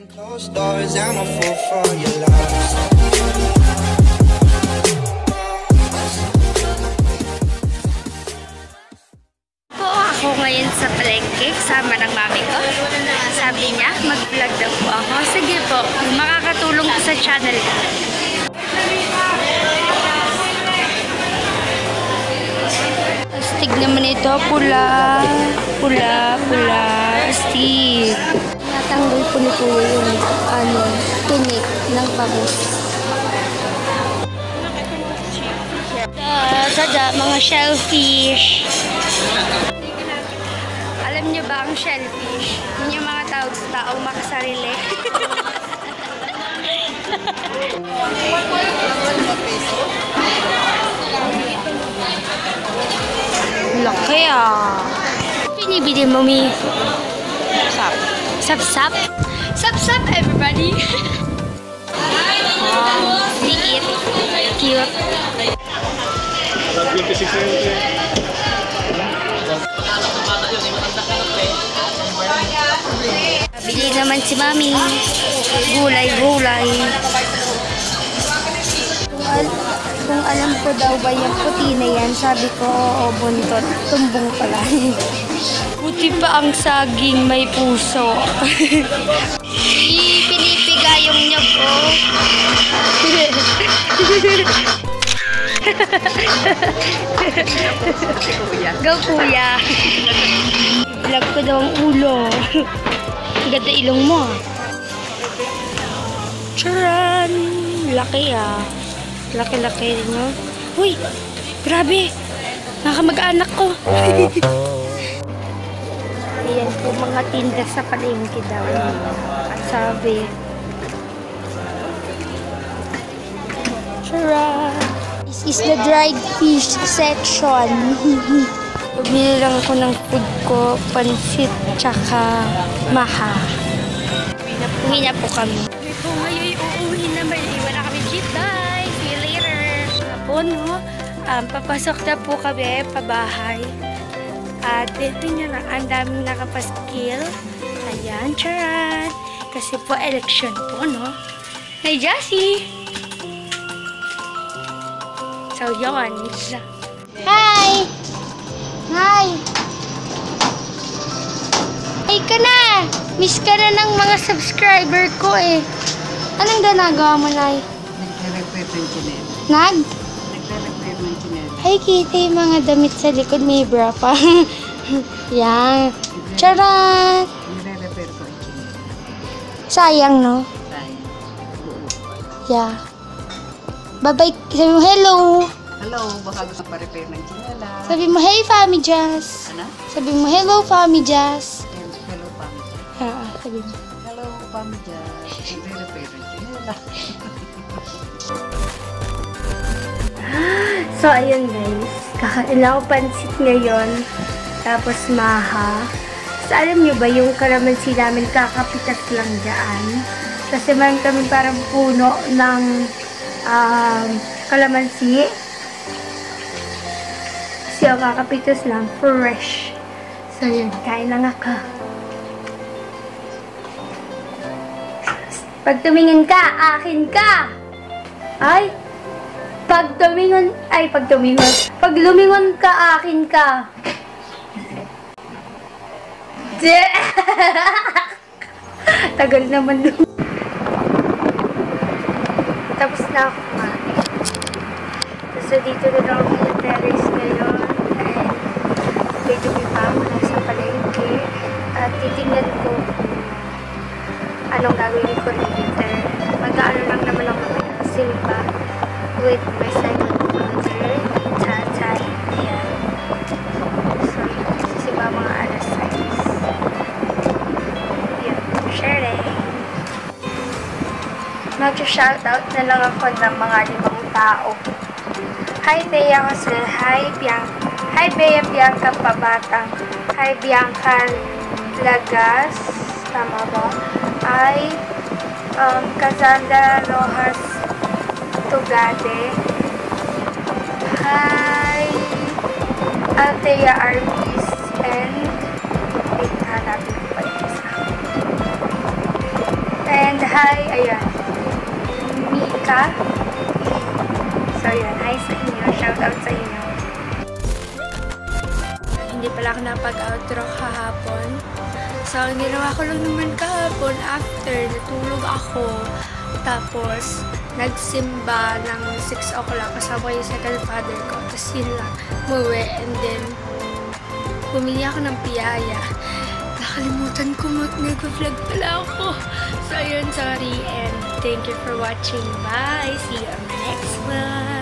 Closed doors, I'm a fool for your love. Po ako ngayon sa palengke kasama ng mami ko. Sabi niya, mag-vlog daw po ako. Sige po, makakatulong po sa channel ko. Astig naman ito, pula. Pula, pula, astig. Natanggal po ni Kuya yung tinik ng bangus. Tada, mga shellfish. Alam niyo ba ang shellfish? Yun yung mga taong makasarili. Laki ah. Pinibili mo, Mi? Sap. Sap-sap? Sap-sap, everybody! Wow, liit. Cute. Bili naman si Mami. Gulay-gulay. Kung alam ko daw ba yung puti na yan, sabi ko, oo, buntot. Tumbong pala. Puti pa ang saging, may puso. Pinipiga yung nyog ko. Go, Kuya. Vlog ko daw ang ulo. Ganda ilong mo. Charan! Laki ah. Laki-laki rin no? Uy! Grabe! Nakamag-anak ko. Ayan po mga tinda sa palengke daw. At sabi. Charan! This is the dried fish section. Bumili lang ako ng food ko, pansit, tsaka maha. Uwi na po kami. Kami po ngayon uuwi na, may iwan na kami jeep. Bye! See you later! Po, no? Papasok na po kami, pabahay. At tingnan na, ang daming nakapaskil. Ayan, charan! Kasi po, election po, no? Hey, Jassy! So, yun. Hi! Hi! Hi ka na! Miss ka na ng mga subscriber ko eh. Anong ginagawa mo, Nay? Nagre-repair ng chinela. Nagre-repair ng chinela. Ay, kita yung mga damit sa likod. May bra pa. Yan. Charan! Nagre-repair ko ang chinela. Sayang, no? Sayang. Yeah. Bye-bye. Sabi mo, hello. Hello, baka gusto pa-repair ng chinela. Sabi mo, hey, Fami Jazz. Ano? Sabi mo, hello, Fami Jazz. Hello, Pamija. Sabi mo. Hello, Pamija. Nagre-repair ng chinela. So, ayun guys. Kakain ako pansit ngayon. Tapos maha. So, alam nyo ba yung kalamansi namin kakapitas lang dyan? Kasi meron kami parang puno ng kalamansi. Kasi yung kakapitas lang, fresh. So, yun. Kain lang ako. Pag tumingin ka, akin ka! Ay! Pag lumingon ka, akin ka. Tagal naman doon. Tapos na ako kumain. So, dito na lang ako sa terrace ngayon. And, medyo may pa mula sa palengke. At titignan ko anong gagawin ko later. Mag-ano lang naman ako magsimba with my second mother, tatay. Ayan. So, sisimba mga alas 6. Yun, sharing. Mag-shoutout na lang ako ng mga 5 tao. Hi, Bea Jose. Hi, Bianca. Hi, Bea Bianca Pabatang. Hi, Bianca Lagas. Tama ba? Hi, Kazanda Rojas Tugade. Hi, Althea Artis. And, wait, hanapin ko pa yung isa. hi, ayan. Mika. So, ayan. Hi sa inyo. Shout out sa inyo. Hindi pala ako napag-outro kahapon. So, ang ginawa ko lang naman kahapon after natulog ako. Tapos, nagsimba ng 6 o'clock kasama yung second father ko. Tapos yun lang, muwi. And then, bumili ako ng piyaya. Nakalimutan ko nag-vlog pala ako. So, ayun, sorry. And thank you for watching. Bye! See you on the next one!